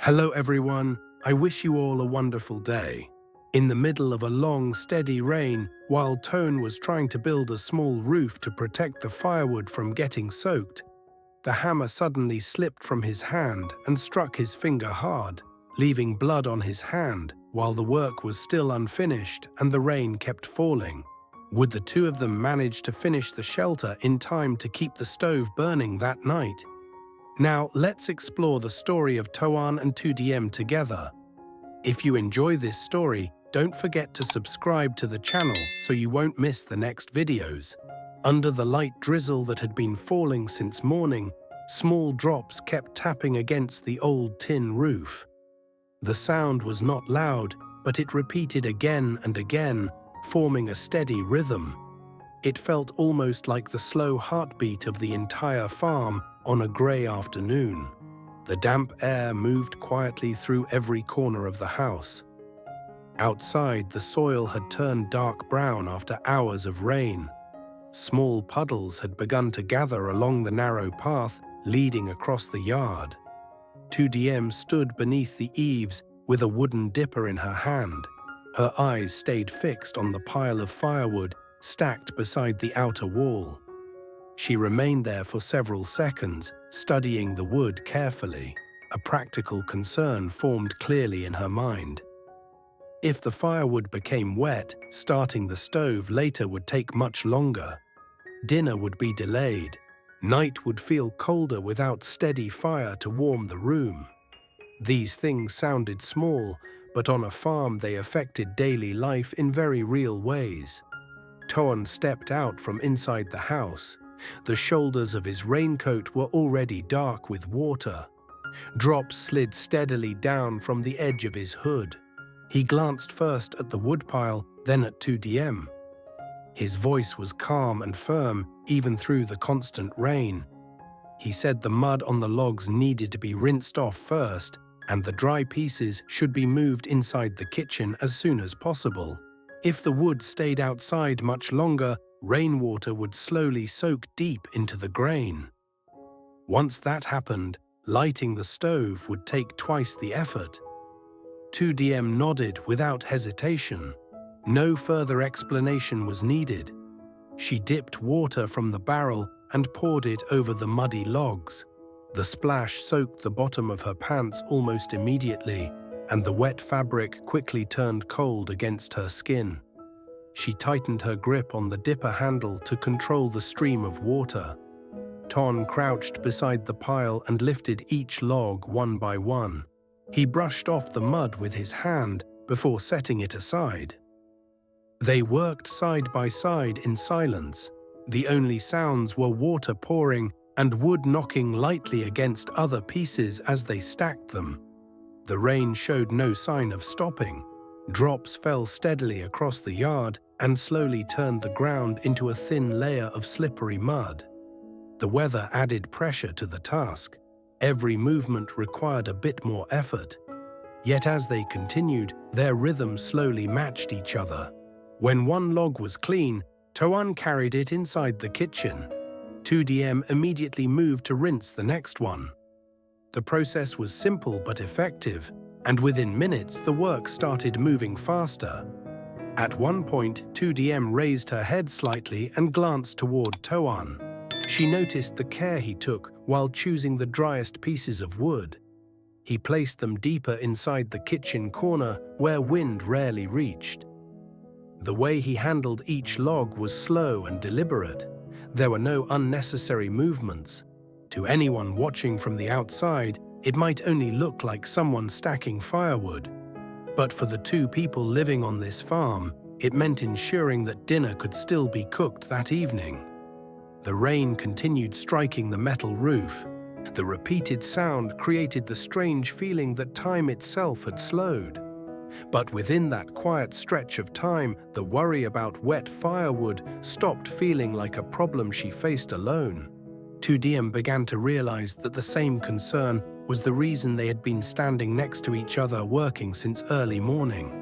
Hello everyone, I wish you all a wonderful day. In the middle of a long, steady rain, while Toan was trying to build a small roof to protect the firewood from getting soaked, the hammer suddenly slipped from his hand and struck his finger hard, leaving blood on his hand while the work was still unfinished and the rain kept falling. Would the two of them manage to finish the shelter in time to keep the stove burning that night? Now, let's explore the story of Toan and Tu Diem together. If you enjoy this story, don't forget to subscribe to the channel so you won't miss the next videos. Under the light drizzle that had been falling since morning, small drops kept tapping against the old tin roof. The sound was not loud, but it repeated again and again, forming a steady rhythm. It felt almost like the slow heartbeat of the entire farm on a grey afternoon. The damp air moved quietly through every corner of the house. Outside, the soil had turned dark brown after hours of rain. Small puddles had begun to gather along the narrow path leading across the yard. Tu Diem stood beneath the eaves with a wooden dipper in her hand. Her eyes stayed fixed on the pile of firewood stacked beside the outer wall. She remained there for several seconds, studying the wood carefully. A practical concern formed clearly in her mind. If the firewood became wet, starting the stove later would take much longer. Dinner would be delayed. Night would feel colder without steady fire to warm the room. These things sounded small, but on a farm they affected daily life in very real ways. Toan stepped out from inside the house. The shoulders of his raincoat were already dark with water. Drops slid steadily down from the edge of his hood. He glanced first at the woodpile, then at Tu Diem. His voice was calm and firm, even through the constant rain. He said the mud on the logs needed to be rinsed off first, and the dry pieces should be moved inside the kitchen as soon as possible. If the wood stayed outside much longer, rainwater would slowly soak deep into the grain. Once that happened, lighting the stove would take twice the effort. Tu Diem nodded without hesitation. No further explanation was needed. She dipped water from the barrel and poured it over the muddy logs. The splash soaked the bottom of her pants almost immediately, and the wet fabric quickly turned cold against her skin. She tightened her grip on the dipper handle to control the stream of water. Toan crouched beside the pile and lifted each log one by one. He brushed off the mud with his hand before setting it aside. They worked side by side in silence. The only sounds were water pouring and wood knocking lightly against other pieces as they stacked them. The rain showed no sign of stopping. Drops fell steadily across the yard and slowly turned the ground into a thin layer of slippery mud. The weather added pressure to the task. Every movement required a bit more effort. Yet as they continued, their rhythms slowly matched each other. When one log was clean, Toan carried it inside the kitchen. Tu Diem immediately moved to rinse the next one. The process was simple but effective, and within minutes the work started moving faster. At one point, Tu Diem raised her head slightly and glanced toward Toan. She noticed the care he took while choosing the driest pieces of wood. He placed them deeper inside the kitchen corner where wind rarely reached. The way he handled each log was slow and deliberate. There were no unnecessary movements. To anyone watching from the outside, it might only look like someone stacking firewood. But for the two people living on this farm, it meant ensuring that dinner could still be cooked that evening. The rain continued striking the metal roof. The repeated sound created the strange feeling that time itself had slowed. But within that quiet stretch of time, the worry about wet firewood stopped feeling like a problem she faced alone. Tu Diem began to realize that the same concern was the reason they had been standing next to each other working since early morning.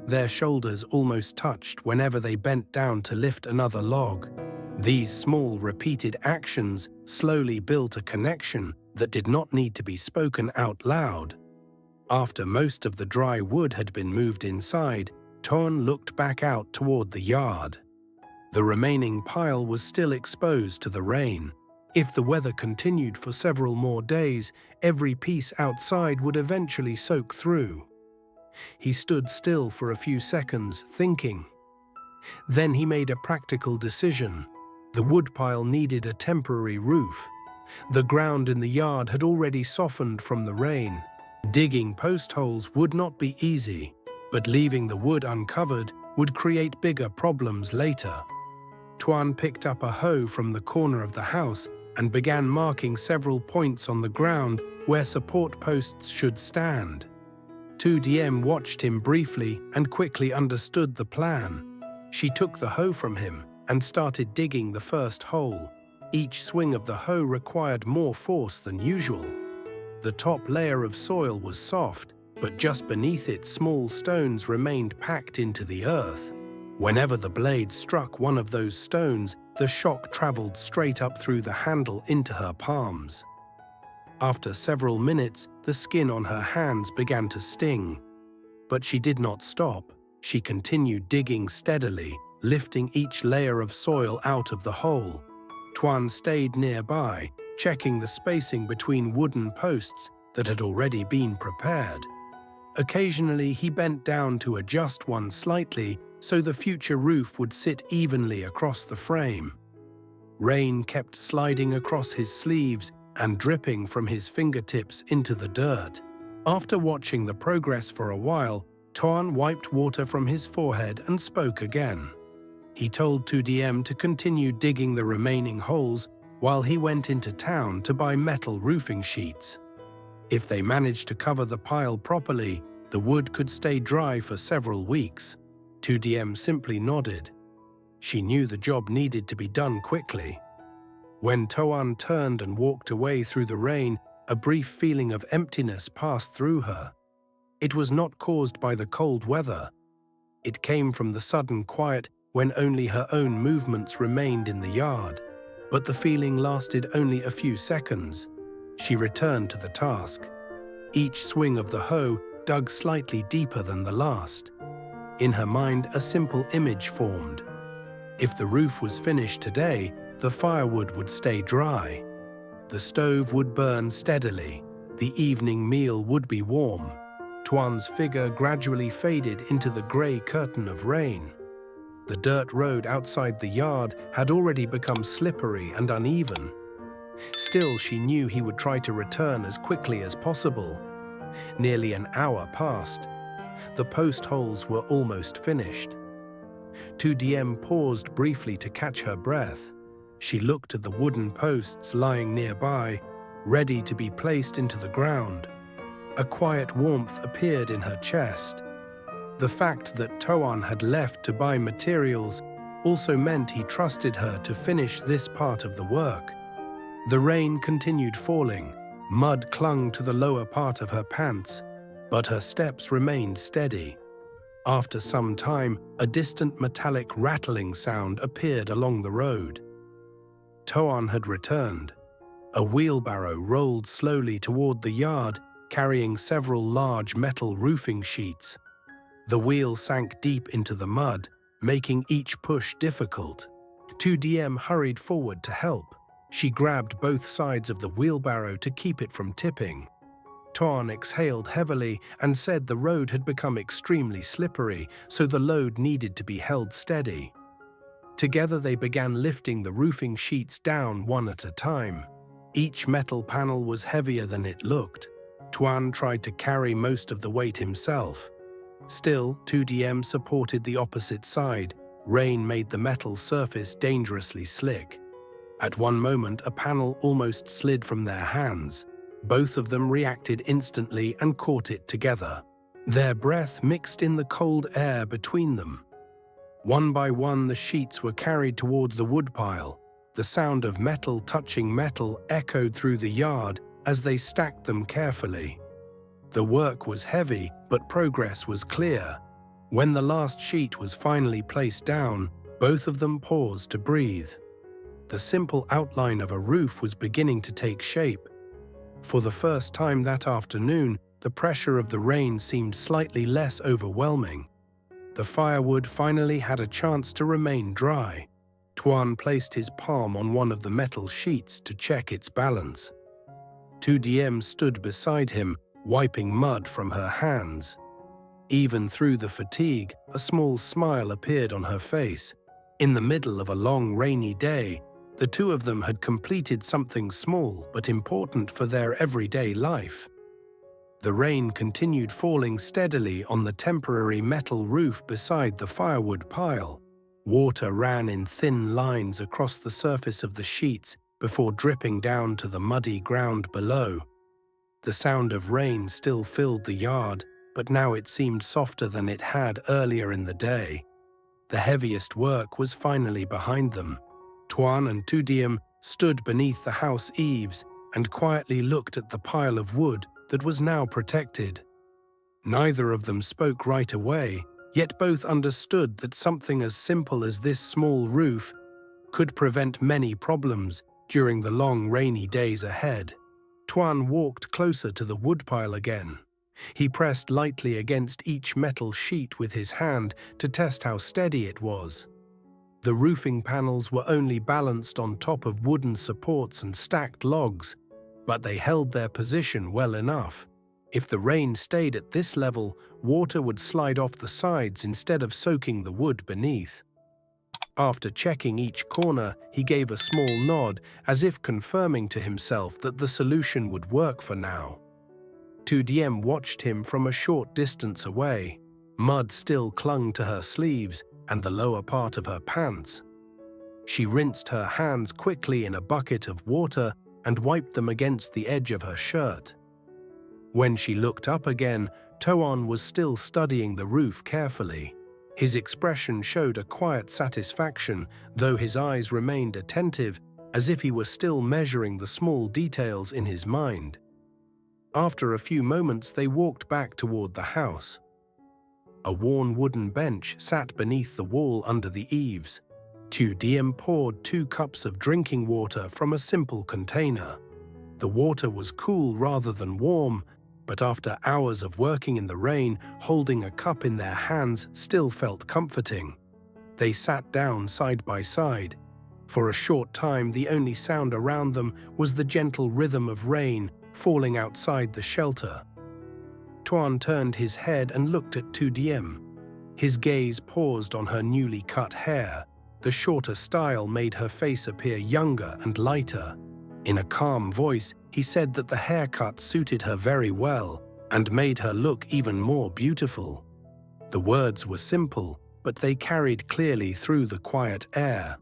Their shoulders almost touched whenever they bent down to lift another log. These small, repeated actions slowly built a connection that did not need to be spoken out loud. After most of the dry wood had been moved inside, Toan looked back out toward the yard. The remaining pile was still exposed to the rain. If the weather continued for several more days, every piece outside would eventually soak through. He stood still for a few seconds, thinking. Then he made a practical decision. The woodpile needed a temporary roof. The ground in the yard had already softened from the rain. Digging post holes would not be easy, but leaving the wood uncovered would create bigger problems later. Toan picked up a hoe from the corner of the house and began marking several points on the ground where support posts should stand. Tu Diem watched him briefly and quickly understood the plan. She took the hoe from him and started digging the first hole. Each swing of the hoe required more force than usual. The top layer of soil was soft, but just beneath it small stones remained packed into the earth. Whenever the blade struck one of those stones, the shock traveled straight up through the handle into her palms. After several minutes, the skin on her hands began to sting. But she did not stop. She continued digging steadily, lifting each layer of soil out of the hole. Toan stayed nearby, checking the spacing between wooden posts that had already been prepared. Occasionally, he bent down to adjust one slightly so the future roof would sit evenly across the frame. Rain kept sliding across his sleeves and dripping from his fingertips into the dirt. After watching the progress for a while, Toan wiped water from his forehead and spoke again. He told Tu Diem to continue digging the remaining holes while he went into town to buy metal roofing sheets. If they managed to cover the pile properly, the wood could stay dry for several weeks. Tu Diem simply nodded. She knew the job needed to be done quickly. When Toan turned and walked away through the rain, a brief feeling of emptiness passed through her. It was not caused by the cold weather. It came from the sudden quiet when only her own movements remained in the yard. But the feeling lasted only a few seconds. She returned to the task. Each swing of the hoe dug slightly deeper than the last. In her mind, a simple image formed. If the roof was finished today, the firewood would stay dry. The stove would burn steadily. The evening meal would be warm. Toan's figure gradually faded into the grey curtain of rain. The dirt road outside the yard had already become slippery and uneven. Still, she knew he would try to return as quickly as possible. Nearly an hour passed. The post holes were almost finished. Tu Diem paused briefly to catch her breath. She looked at the wooden posts lying nearby, ready to be placed into the ground. A quiet warmth appeared in her chest. The fact that Toan had left to buy materials also meant he trusted her to finish this part of the work. The rain continued falling. Mud clung to the lower part of her pants, but her steps remained steady. After some time, a distant metallic rattling sound appeared along the road. Toan had returned. A wheelbarrow rolled slowly toward the yard, carrying several large metal roofing sheets. The wheel sank deep into the mud, making each push difficult. Tu Diem hurried forward to help. She grabbed both sides of the wheelbarrow to keep it from tipping. Toan exhaled heavily and said the road had become extremely slippery, so the load needed to be held steady. Together they began lifting the roofing sheets down one at a time. Each metal panel was heavier than it looked. Toan tried to carry most of the weight himself. Still, Tu Diem supported the opposite side. Rain made the metal surface dangerously slick. At one moment, a panel almost slid from their hands. Both of them reacted instantly and caught it together. Their breath mixed in the cold air between them. One by one, the sheets were carried toward the woodpile. The sound of metal touching metal echoed through the yard as they stacked them carefully. The work was heavy, but progress was clear. When the last sheet was finally placed down, both of them paused to breathe. The simple outline of a roof was beginning to take shape. For the first time that afternoon, the pressure of the rain seemed slightly less overwhelming. The firewood finally had a chance to remain dry. Toan placed his palm on one of the metal sheets to check its balance. Tu Diem stood beside him, wiping mud from her hands. Even through the fatigue, a small smile appeared on her face. In the middle of a long rainy day, the two of them had completed something small but important for their everyday life. The rain continued falling steadily on the temporary metal roof beside the firewood pile. Water ran in thin lines across the surface of the sheets before dripping down to the muddy ground below. The sound of rain still filled the yard, but now it seemed softer than it had earlier in the day. The heaviest work was finally behind them. Toan and Tu Diem stood beneath the house eaves and quietly looked at the pile of wood that was now protected. Neither of them spoke right away, yet both understood that something as simple as this small roof could prevent many problems during the long rainy days ahead. Toan walked closer to the woodpile again. He pressed lightly against each metal sheet with his hand to test how steady it was. The roofing panels were only balanced on top of wooden supports and stacked logs, but they held their position well enough. If the rain stayed at this level, water would slide off the sides instead of soaking the wood beneath. After checking each corner, he gave a small nod, as if confirming to himself that the solution would work for now. Tu Diem watched him from a short distance away. Mud still clung to her sleeves and the lower part of her pants. She rinsed her hands quickly in a bucket of water and wiped them against the edge of her shirt. When she looked up again, Toan was still studying the roof carefully. His expression showed a quiet satisfaction, though his eyes remained attentive, as if he were still measuring the small details in his mind. After a few moments, they walked back toward the house. A worn wooden bench sat beneath the wall under the eaves. Tu Diem poured 2 cups of drinking water from a simple container. The water was cool rather than warm, but after hours of working in the rain, holding a cup in their hands still felt comforting. They sat down side by side. For a short time, the only sound around them was the gentle rhythm of rain falling outside the shelter. Toan turned his head and looked at Tu Diem. His gaze paused on her newly cut hair. The shorter style made her face appear younger and lighter. In a calm voice, he said that the haircut suited her very well and made her look even more beautiful. The words were simple, but they carried clearly through the quiet air.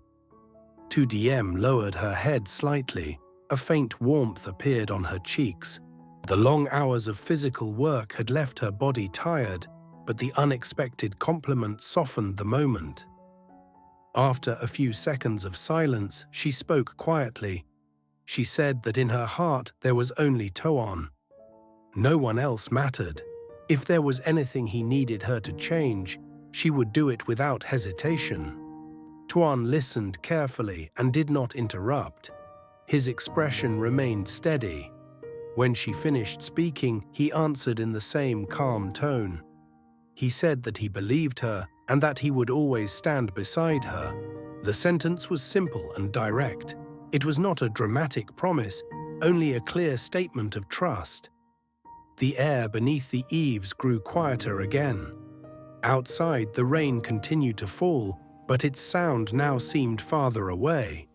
Tu Diem lowered her head slightly. A faint warmth appeared on her cheeks. The long hours of physical work had left her body tired, but the unexpected compliment softened the moment. After a few seconds of silence, she spoke quietly. She said that in her heart there was only Toan. No one else mattered. If there was anything he needed her to change, she would do it without hesitation. Toan listened carefully and did not interrupt. His expression remained steady. When she finished speaking, he answered in the same calm tone. He said that he believed her and that he would always stand beside her. The sentence was simple and direct. It was not a dramatic promise, only a clear statement of trust. The air beneath the eaves grew quieter again. Outside, the rain continued to fall, but its sound now seemed farther away.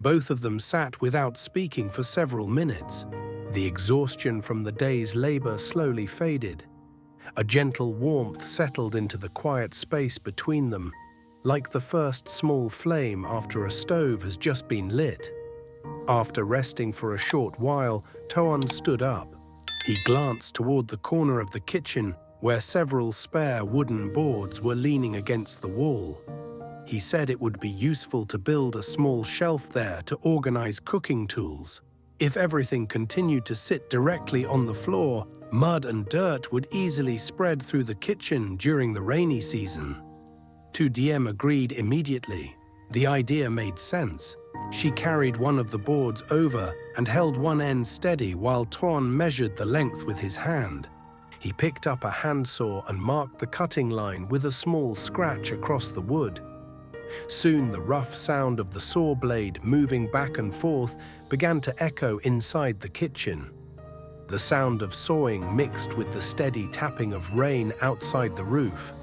Both of them sat without speaking for several minutes. The exhaustion from the day's labor slowly faded. A gentle warmth settled into the quiet space between them, like the first small flame after a stove has just been lit. After resting for a short while, Toan stood up. He glanced toward the corner of the kitchen, where several spare wooden boards were leaning against the wall. He said it would be useful to build a small shelf there to organize cooking tools. If everything continued to sit directly on the floor, mud and dirt would easily spread through the kitchen during the rainy season. Tu Diem agreed immediately. The idea made sense. She carried one of the boards over and held one end steady while Toan measured the length with his hand. He picked up a handsaw and marked the cutting line with a small scratch across the wood. Soon the rough sound of the saw blade moving back and forth began to echo inside the kitchen. The sound of sawing mixed with the steady tapping of rain outside the roof.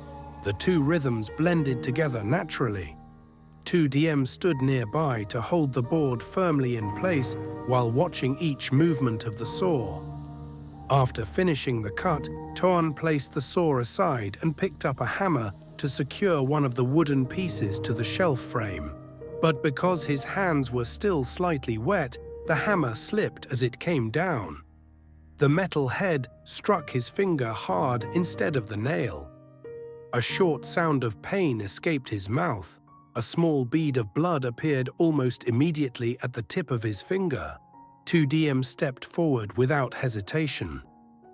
The two rhythms blended together naturally. Tu Diem stood nearby to hold the board firmly in place while watching each movement of the saw. After finishing the cut, Toan placed the saw aside and picked up a hammer to secure one of the wooden pieces to the shelf frame. But because his hands were still slightly wet, the hammer slipped as it came down. The metal head struck his finger hard instead of the nail. A short sound of pain escaped his mouth. A small bead of blood appeared almost immediately at the tip of his finger. Tu Diem stepped forward without hesitation.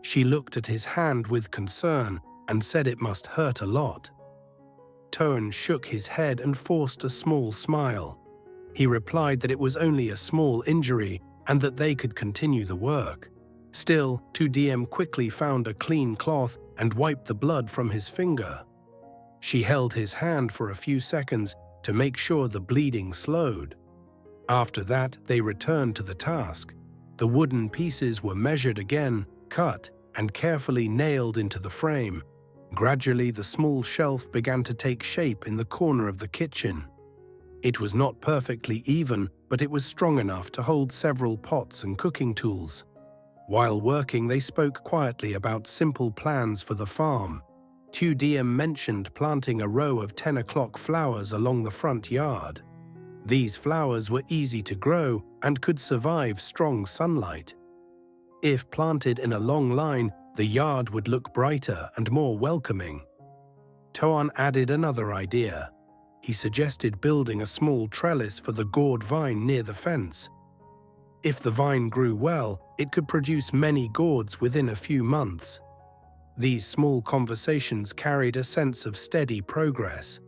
She looked at his hand with concern and said it must hurt a lot. Toan shook his head and forced a small smile. He replied that it was only a small injury and that they could continue the work. Still, Tu Diem quickly found a clean cloth and wiped the blood from his finger. She held his hand for a few seconds to make sure the bleeding slowed. After that, they returned to the task. The wooden pieces were measured again, cut, and carefully nailed into the frame. Gradually, the small shelf began to take shape in the corner of the kitchen. It was not perfectly even, but it was strong enough to hold several pots and cooking tools. While working, they spoke quietly about simple plans for the farm. Tu Diem mentioned planting a row of 10 o'clock flowers along the front yard. These flowers were easy to grow and could survive strong sunlight. If planted in a long line, the yard would look brighter and more welcoming. Toan added another idea. He suggested building a small trellis for the gourd vine near the fence. If the vine grew well, it could produce many gourds within a few months. These small conversations carried a sense of steady progress.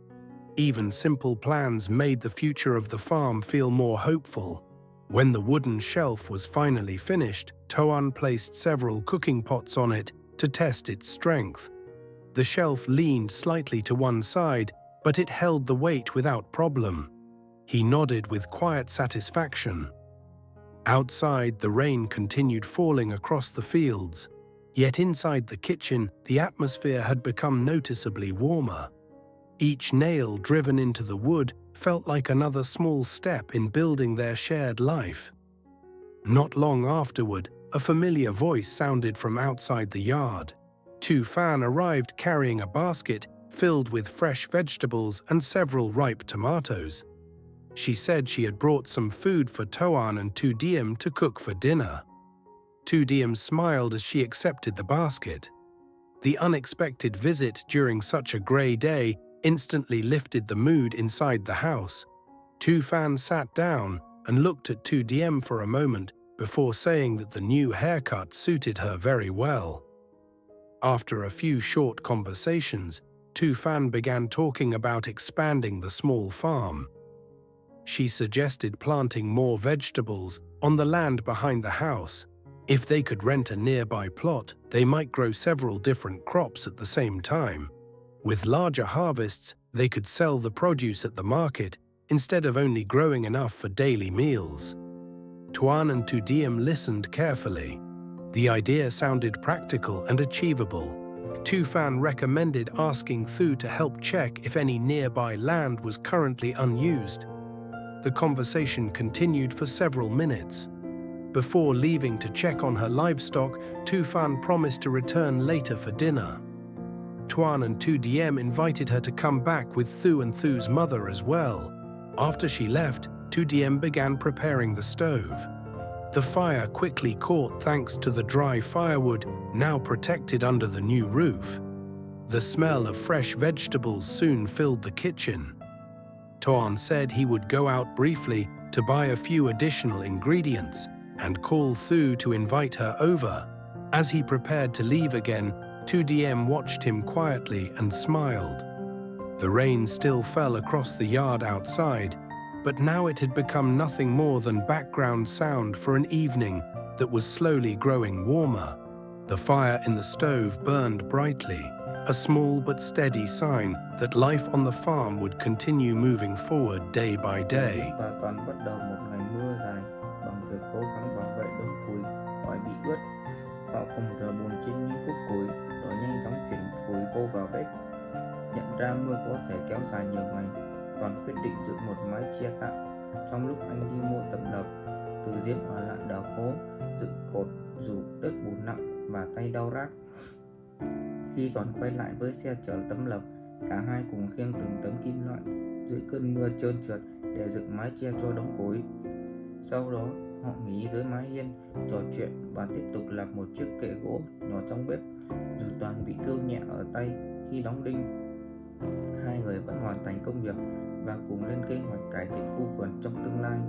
Even simple plans made the future of the farm feel more hopeful. When the wooden shelf was finally finished, Toan placed several cooking pots on it to test its strength. The shelf leaned slightly to one side, but it held the weight without problem. He nodded with quiet satisfaction. Outside, the rain continued falling across the fields. Yet inside the kitchen, the atmosphere had become noticeably warmer. Each nail driven into the wood felt like another small step in building their shared life. Not long afterward, a familiar voice sounded from outside the yard. Tu Fan arrived carrying a basket filled with fresh vegetables and several ripe tomatoes. She said she had brought some food for Toan and Tu Diem to cook for dinner. Tu Diem smiled as she accepted the basket. The unexpected visit during such a grey day instantly lifted the mood inside the house. Tu Fan sat down and looked at Tu Diem for a moment before saying that the new haircut suited her very well. After a few short conversations, Tu Fan began talking about expanding the small farm. She suggested planting more vegetables on the land behind the house. If they could rent a nearby plot, they might grow several different crops at the same time. With larger harvests, they could sell the produce at the market instead of only growing enough for daily meals. Toan and Tu Diem listened carefully. The idea sounded practical and achievable. Tu Fan recommended asking Thu to help check if any nearby land was currently unused. The conversation continued for several minutes. Before leaving to check on her livestock, Tu Fan promised to return later for dinner. Toan and Tu Diem invited her to come back with Thu and Thu's mother as well. After she left, Tu Diem began preparing the stove. The fire quickly caught thanks to the dry firewood now protected under the new roof. The smell of fresh vegetables soon filled the kitchen. Toan said he would go out briefly to buy a few additional ingredients and call Thu to invite her over. As he prepared to leave again, Tu Diem watched him quietly and smiled. The rain still fell across the yard outside, but now it had become nothing more than background sound for an evening that was slowly growing warmer. The fire in the stove burned brightly, a small but steady sign that life on the farm would continue moving forward day by day. Và Toàn bắt đầu một ngày mưa dài bằng việc cố gắng bảo vệ đống củi khỏi bị ướt. Họ cùng rờ bùn trên những khúc củi, rồi nhanh chóng chuyển củi khô vào bếp. Nhận ra mưa có thể kéo dài nhiều ngày, Toàn quyết định dựng một mái che tạm. Trong lúc anh đi mua tấm lợp, Tu Diem ở lại đào hố, dựng cột, rủ đất bùn nặng và tay đau rát. Khi Toàn quay lại với xe chở tấm lợp, cả hai cùng khiêng từng tấm kim loại dưới cơn mưa trơn trượt để dựng mái che cho đống củi. Sau đó, họ nghỉ dưới mái hiên, trò chuyện và tiếp tục làm một chiếc kệ gỗ nhỏ trong bếp. Dù Toàn bị thương nhẹ ở tay khi đóng đinh, hai người vẫn hoàn thành công việc và cùng lên kế hoạch cải thiện khu vườn trong tương lai.